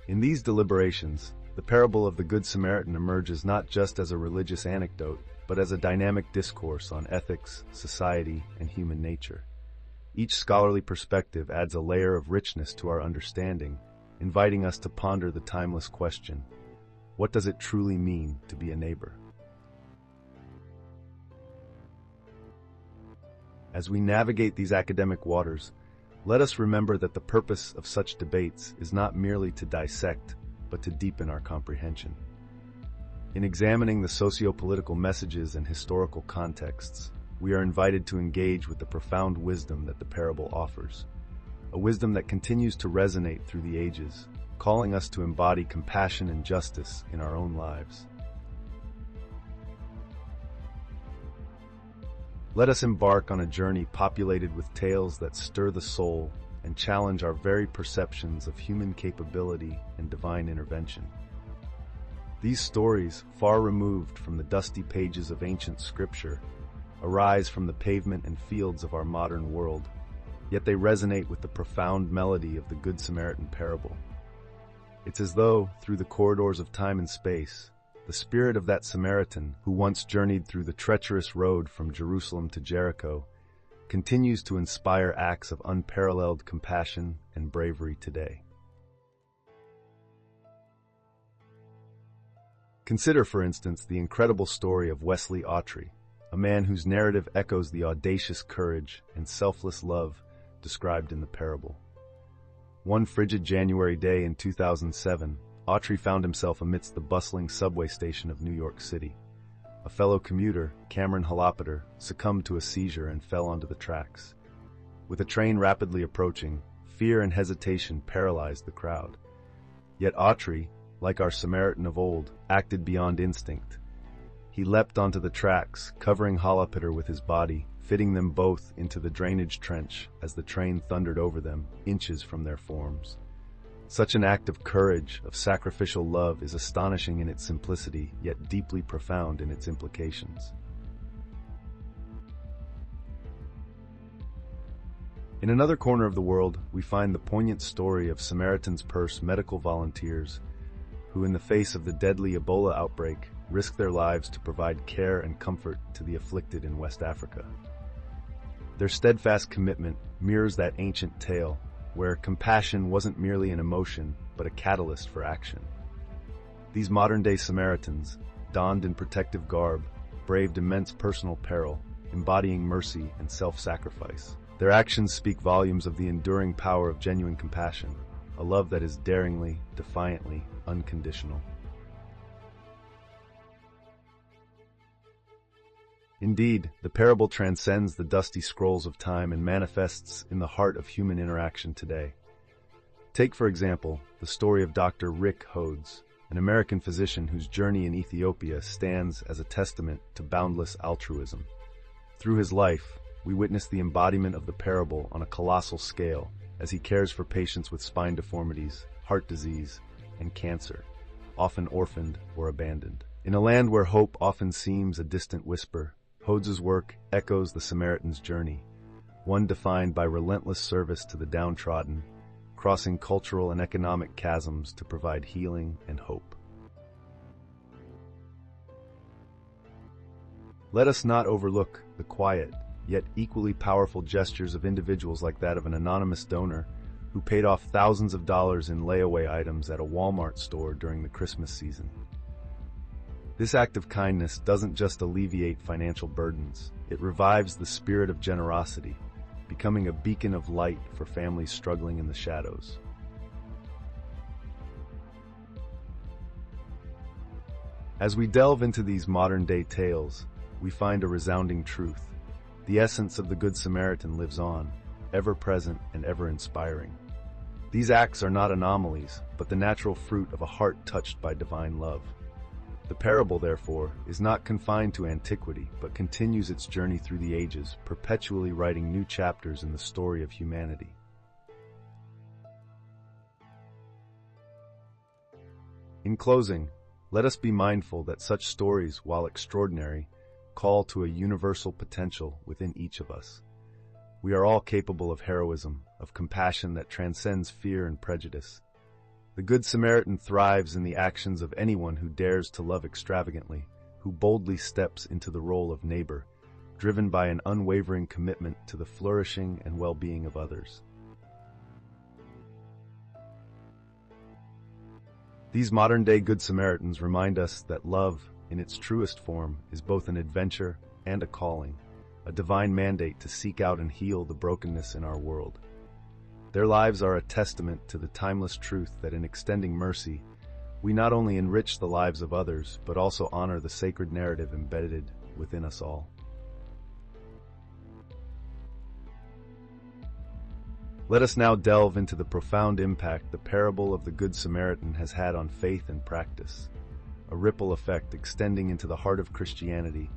In these deliberations, the parable of the Good Samaritan emerges not just as a religious anecdote, but as a dynamic discourse on ethics, society, and human nature. Each scholarly perspective adds a layer of richness to our understanding, inviting us to ponder the timeless question: what does it truly mean to be a neighbor? As we navigate these academic waters, let us remember that the purpose of such debates is not merely to dissect, but to deepen our comprehension. In examining the socio-political messages and historical contexts, we are invited to engage with the profound wisdom that the parable offers, a wisdom that continues to resonate through the ages, calling us to embody compassion and justice in our own lives. Let us embark on a journey populated with tales that stir the soul and challenge our very perceptions of human capability and divine intervention. These stories, far removed from the dusty pages of ancient scripture, arise from the pavement and fields of our modern world, yet they resonate with the profound melody of the Good Samaritan parable. It's as though, through the corridors of time and space, the spirit of that Samaritan who once journeyed through the treacherous road from Jerusalem to Jericho continues to inspire acts of unparalleled compassion and bravery today. Consider, for instance, the incredible story of Wesley Autry, a man whose narrative echoes the audacious courage and selfless love described in the parable. One frigid January day in 2007, Autry found himself amidst the bustling subway station of New York City. A fellow commuter, Cameron Holopater, succumbed to a seizure and fell onto the tracks. With a train rapidly approaching, fear and hesitation paralyzed the crowd. Yet Autry, like our Samaritan of old, acted beyond instinct. He leapt onto the tracks, covering Holopater with his body, fitting them both into the drainage trench as the train thundered over them, inches from their forms. Such an act of courage, of sacrificial love, is astonishing in its simplicity, yet deeply profound in its implications. In another corner of the world, we find the poignant story of Samaritan's Purse medical volunteers who, in the face of the deadly Ebola outbreak, risked their lives to provide care and comfort to the afflicted in West Africa. Their steadfast commitment mirrors that ancient tale, where compassion wasn't merely an emotion, but a catalyst for action. These modern-day Samaritans, donned in protective garb, braved immense personal peril, embodying mercy and self-sacrifice. Their actions speak volumes of the enduring power of genuine compassion, a love that is daringly, defiantly, unconditional. Indeed, the parable transcends the dusty scrolls of time and manifests in the heart of human interaction today. Take, for example, the story of Dr. Rick Hodes, an American physician whose journey in Ethiopia stands as a testament to boundless altruism. Through his life, we witness the embodiment of the parable on a colossal scale as he cares for patients with spine deformities, heart disease, and cancer, often orphaned or abandoned. In a land where hope often seems a distant whisper, Hodes's work echoes the Samaritan's journey, one defined by relentless service to the downtrodden, crossing cultural and economic chasms to provide healing and hope. Let us not overlook the quiet, yet equally powerful gestures of individuals like that of an anonymous donor who paid off thousands of dollars in layaway items at a Walmart store during the Christmas season. This act of kindness doesn't just alleviate financial burdens, it revives the spirit of generosity, becoming a beacon of light for families struggling in the shadows. As we delve into these modern-day tales, we find a resounding truth. The essence of the Good Samaritan lives on, ever present and ever inspiring. These acts are not anomalies, but the natural fruit of a heart touched by divine love. The parable, therefore, is not confined to antiquity, but continues its journey through the ages, perpetually writing new chapters in the story of humanity. In closing, let us be mindful that such stories, while extraordinary, call to a universal potential within each of us. We are all capable of heroism, of compassion that transcends fear and prejudice. The Good Samaritan thrives in the actions of anyone who dares to love extravagantly, who boldly steps into the role of neighbor, driven by an unwavering commitment to the flourishing and well-being of others. These modern-day Good Samaritans remind us that love, in its truest form, is both an adventure and a calling, a divine mandate to seek out and heal the brokenness in our world. Their lives are a testament to the timeless truth that in extending mercy, we not only enrich the lives of others, but also honor the sacred narrative embedded within us all. Let us now delve into the profound impact the parable of the Good Samaritan has had on faith and practice, a ripple effect extending into the heart of Christianity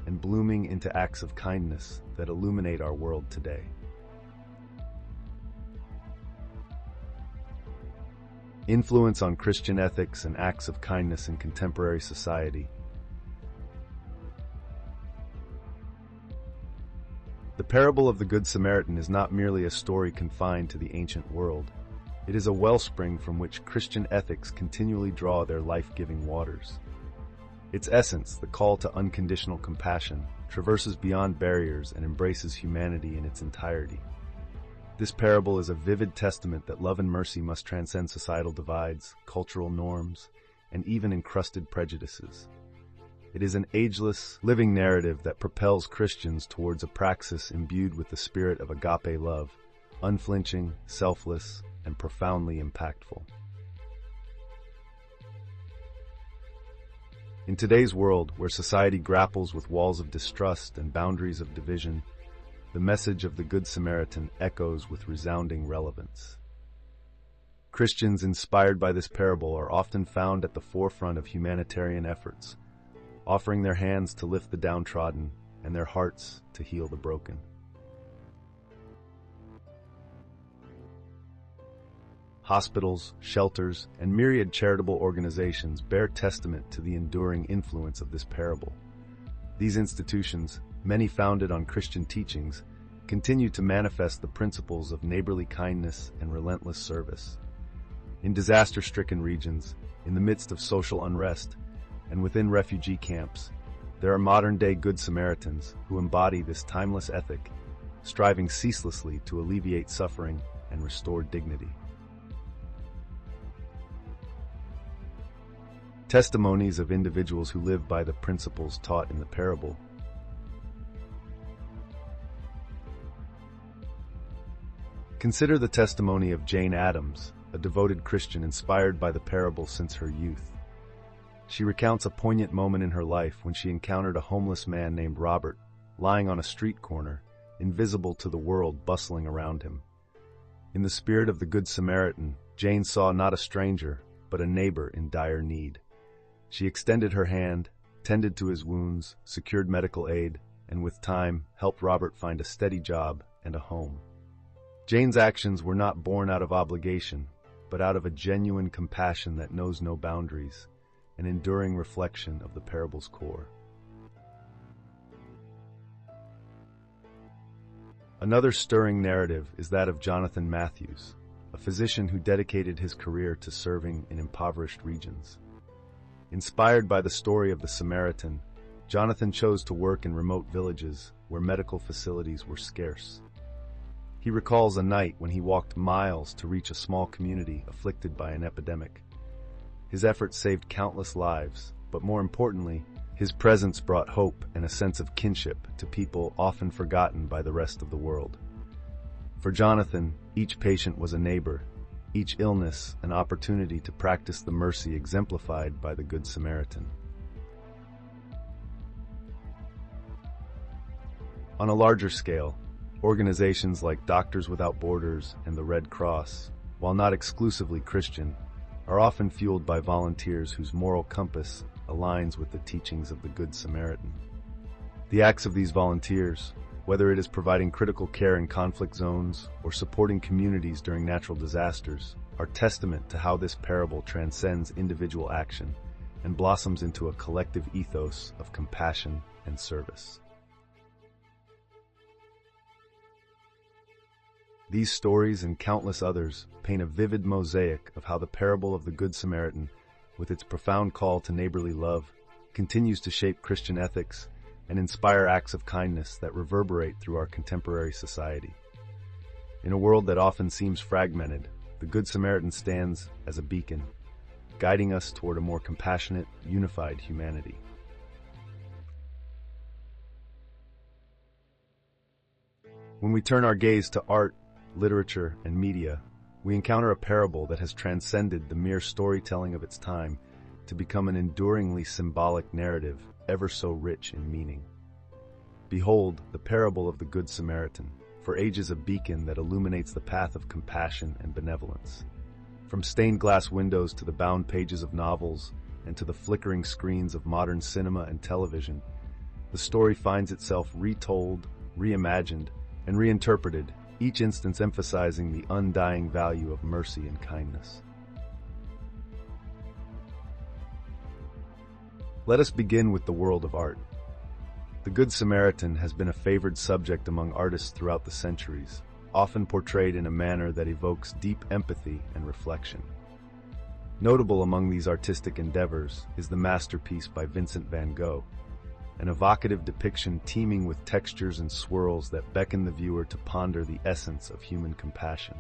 and blooming into acts of kindness that illuminate our world today. Influence on Christian ethics and acts of kindness in contemporary society. The parable of the Good Samaritan is not merely a story confined to the ancient world. It is a wellspring from which Christian ethics continually draw their life-giving waters. Its essence, the call to unconditional compassion, traverses beyond barriers and embraces humanity in its entirety. This parable is a vivid testament that love and mercy must transcend societal divides, cultural norms, and even encrusted prejudices. It is an ageless, living narrative that propels Christians towards a praxis imbued with the spirit of agape love, unflinching, selfless, and profoundly impactful. In today's world, where society grapples with walls of distrust and boundaries of division, the message of the Good Samaritan echoes with resounding relevance. Christians inspired by this parable are often found at the forefront of humanitarian efforts, offering their hands to lift the downtrodden and their hearts to heal the broken. hospitals, shelters, and myriad charitable organizations bear testament to the enduring influence of this parable. These institutions, many founded on Christian teachings, continue to manifest the principles of neighborly kindness and relentless service. In disaster-stricken regions, in the midst of social unrest, and within refugee camps, there are modern-day Good Samaritans who embody this timeless ethic, striving ceaselessly to alleviate suffering and restore dignity. Testimonies of individuals who live by the principles taught in the parable. Consider the testimony of Jane Addams, a devoted Christian inspired by the parable since her youth. She recounts a poignant moment in her life when she encountered a homeless man named Robert, lying on a street corner, invisible to the world bustling around him. In the spirit of the Good Samaritan, Jane saw not a stranger, but a neighbor in dire need. She extended her hand, tended to his wounds, secured medical aid, and with time, helped Robert find a steady job and a home. Jane's actions were not born out of obligation, but out of a genuine compassion that knows no boundaries, an enduring reflection of the parable's core. Another stirring narrative is that of Jonathan Matthews, a physician who dedicated his career to serving in impoverished regions. Inspired by the story of the Samaritan, Jonathan chose to work in remote villages where medical facilities were scarce. He recalls a night when he walked miles to reach a small community afflicted by an epidemic. His efforts saved countless lives, but more importantly, his presence brought hope and a sense of kinship to people often forgotten by the rest of the world. For Jonathan, each patient was a neighbor, each illness an opportunity to practice the mercy exemplified by the Good Samaritan. On a larger scale, organizations like Doctors Without Borders and the Red Cross, while not exclusively Christian, are often fueled by volunteers whose moral compass aligns with the teachings of the Good Samaritan. The acts of these volunteers, whether it is providing critical care in conflict zones or supporting communities during natural disasters, are testament to how this parable transcends individual action and blossoms into a collective ethos of compassion and service. These stories and countless others paint a vivid mosaic of how the parable of the Good Samaritan, with its profound call to neighborly love, continues to shape Christian ethics and inspire acts of kindness that reverberate through our contemporary society. In a world that often seems fragmented, the Good Samaritan stands as a beacon, guiding us toward a more compassionate, unified humanity. When we turn our gaze to art, literature, and media, we encounter a parable that has transcended the mere storytelling of its time to become an enduringly symbolic narrative ever so rich in meaning. Behold, the parable of the Good Samaritan, for ages a beacon that illuminates the path of compassion and benevolence. From stained glass windows to the bound pages of novels and to the flickering screens of modern cinema and television, the story finds itself retold, reimagined, and reinterpreted, each instance emphasizing the undying value of mercy and kindness. Let us begin with the world of art. The Good Samaritan has been a favored subject among artists throughout the centuries, often portrayed in a manner that evokes deep empathy and reflection. Notable among these artistic endeavors is the masterpiece by Vincent van Gogh, an evocative depiction teeming with textures and swirls that beckon the viewer to ponder the essence of human compassion.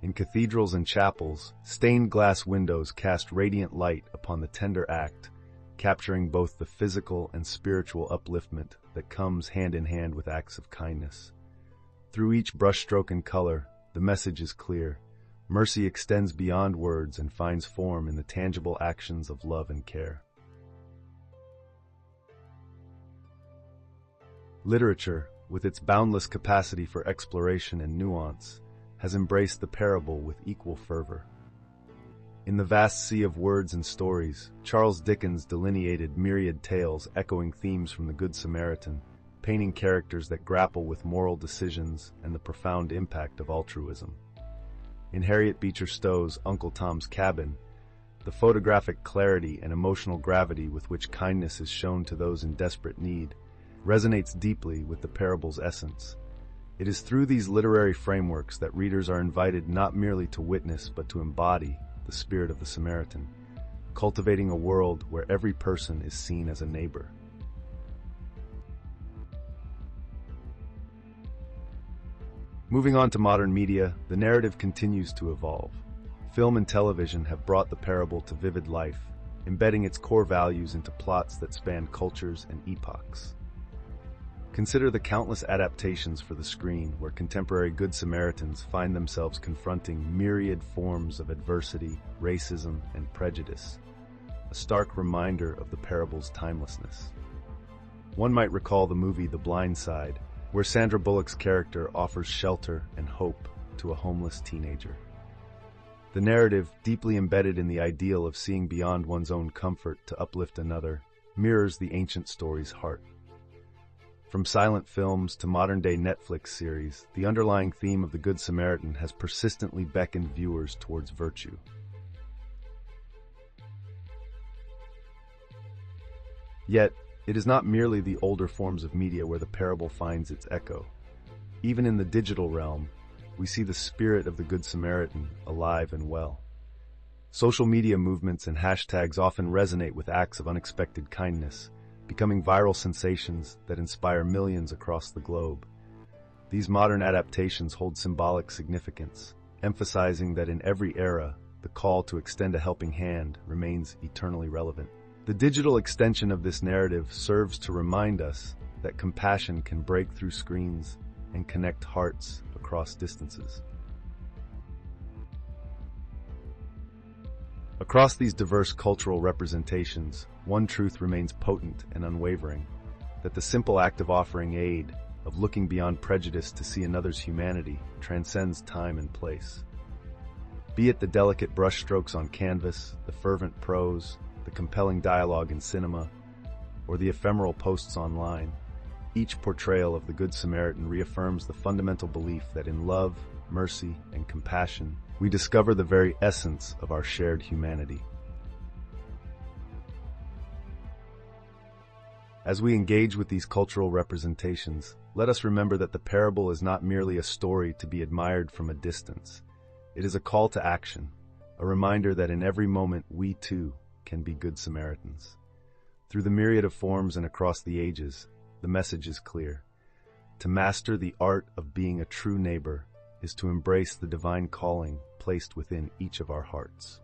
In cathedrals and chapels, stained glass windows cast radiant light upon the tender act, capturing both the physical and spiritual upliftment that comes hand in hand with acts of kindness. Through each brushstroke and color, the message is clear. Mercy extends beyond words and finds form in the tangible actions of love and care. Literature, with its boundless capacity for exploration and nuance, has embraced the parable with equal fervor. In the vast sea of words and stories, Charles Dickens delineated myriad tales echoing themes from the Good Samaritan, painting characters that grapple with moral decisions and the profound impact of altruism. In Harriet Beecher Stowe's Uncle Tom's Cabin, the photographic clarity and emotional gravity with which kindness is shown to those in desperate need resonates deeply with the parable's essence. It is through these literary frameworks that readers are invited not merely to witness but to embody the spirit of the Samaritan, cultivating a world where every person is seen as a neighbor. Moving on to modern media, the narrative continues to evolve. Film and television have brought the parable to vivid life, embedding its core values into plots that span cultures and epochs. Consider the countless adaptations for the screen where contemporary Good Samaritans find themselves confronting myriad forms of adversity, racism, and prejudice, a stark reminder of the parable's timelessness. One might recall the movie The Blind Side, where Sandra Bullock's character offers shelter and hope to a homeless teenager. The narrative, deeply embedded in the ideal of seeing beyond one's own comfort to uplift another, mirrors the ancient story's heart. From silent films to modern-day Netflix series, the underlying theme of the Good Samaritan has persistently beckoned viewers towards virtue. Yet, it is not merely the older forms of media where the parable finds its echo. Even in the digital realm, we see the spirit of the Good Samaritan alive and well. Social media movements and hashtags often resonate with acts of unexpected kindness, becoming viral sensations that inspire millions across the globe. These modern adaptations hold symbolic significance, emphasizing that in every era, the call to extend a helping hand remains eternally relevant. The digital extension of this narrative serves to remind us that compassion can break through screens and connect hearts across distances. Across these diverse cultural representations, one truth remains potent and unwavering, that the simple act of offering aid, of looking beyond prejudice to see another's humanity, transcends time and place. Be it the delicate brushstrokes on canvas, the fervent prose, the compelling dialogue in cinema, or the ephemeral posts online, each portrayal of the Good Samaritan reaffirms the fundamental belief that in love, mercy, and compassion, we discover the very essence of our shared humanity. As we engage with these cultural representations, let us remember that the parable is not merely a story to be admired from a distance. It is a call to action, a reminder that in every moment we too can be Good Samaritans. Through the myriad of forms and across the ages, the message is clear. To master the art of being a true neighbor is to embrace the divine calling placed within each of our hearts.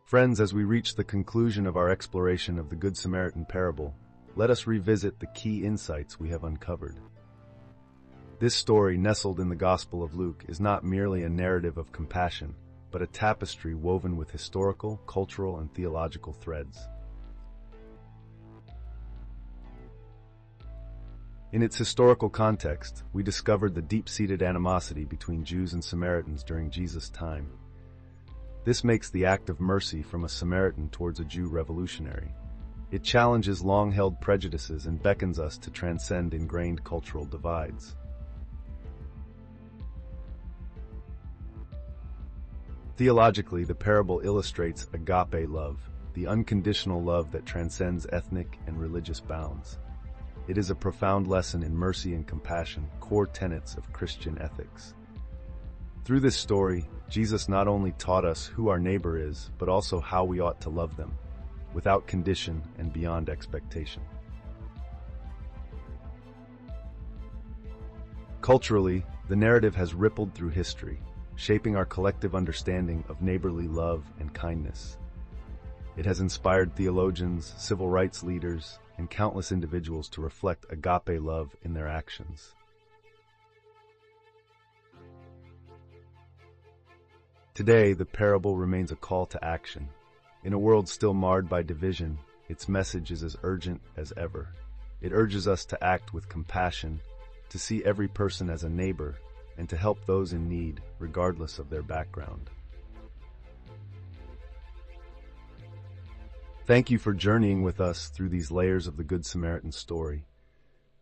Friends, as we reach the conclusion of our exploration of the Good Samaritan parable, let us revisit the key insights we have uncovered. This story, nestled in the Gospel of Luke, is not merely a narrative of compassion, but a tapestry woven with historical, cultural, and theological threads. In its historical context, we discovered the deep-seated animosity between Jews and Samaritans during Jesus' time. This makes the act of mercy from a Samaritan towards a Jew revolutionary. It challenges long-held prejudices and beckons us to transcend ingrained cultural divides. Theologically, the parable illustrates agape love, the unconditional love that transcends ethnic and religious bounds. It is a profound lesson in mercy and compassion, core tenets of Christian ethics. Through this story, Jesus not only taught us who our neighbor is, but also how we ought to love them, without condition and beyond expectation. Culturally, the narrative has rippled through history, shaping our collective understanding of neighborly love and kindness. It has inspired theologians, civil rights leaders, and countless individuals to reflect agape love in their actions. Today, the parable remains a call to action. In a world still marred by division, its message is as urgent as ever. It urges us to act with compassion, to see every person as a neighbor, and to help those in need, regardless of their background. Thank you for journeying with us through these layers of the Good Samaritan story.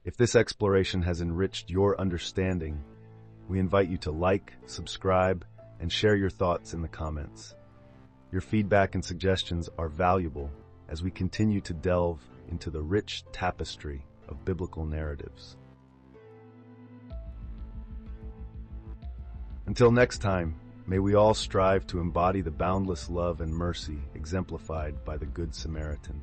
If this exploration has enriched your understanding, we invite you to like, subscribe, and share your thoughts in the comments. Your feedback and suggestions are valuable as we continue to delve into the rich tapestry of biblical narratives. Until next time, may we all strive to embody the boundless love and mercy exemplified by the Good Samaritan.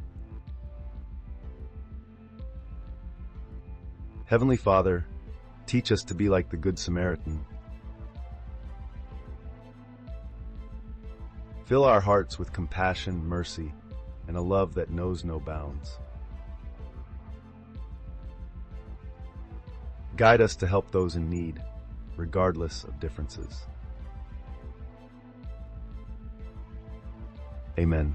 Heavenly Father, teach us to be like the Good Samaritan. Fill our hearts with compassion, mercy, and a love that knows no bounds. Guide us to help those in need, regardless of differences. Amen.